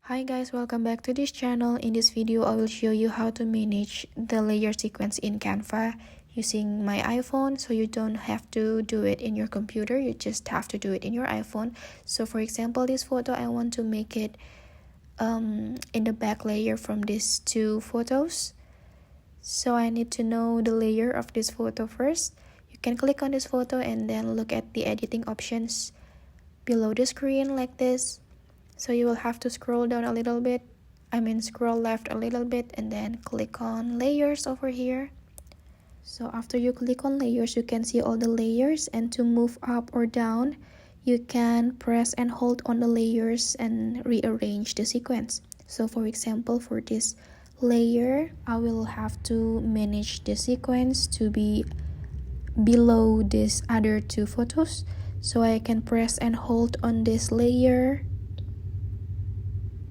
Hi guys, welcome back to this channel. In this video, I will show you how to manage the layer sequence in Canva using my iPhone. So you don't have to do it in your computer, you just have to do it in your iPhone. So for example, this photo, I want to make it in the back layer from these two photos. So I need to know the layer of this photo first. You can click on this photo and then look at the editing options below the screen like this. So you will have to scroll down a little bit, scroll left a little bit, and then click on layers over here. So after you click on layers, you can see all the layers, and to move up or down, you can press and hold on the layers and rearrange the sequence. So for example, for this layer, I will have to manage the sequence to be below these other two photos. So I can press and hold on this layer,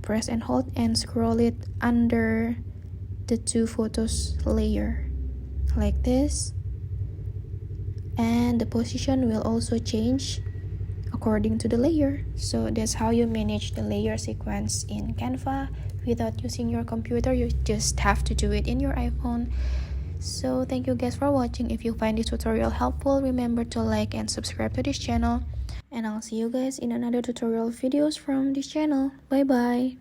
press and hold and scroll it under the two photos layer like this, and the position will also change according to the layer. So that's how you manage the layer sequence in Canva without using your computer. You just have to do it in your iPhone. So thank you guys for watching. If you find this tutorial helpful, remember to like and subscribe to this channel, and I'll see you guys in another tutorial videos from this channel. Bye bye.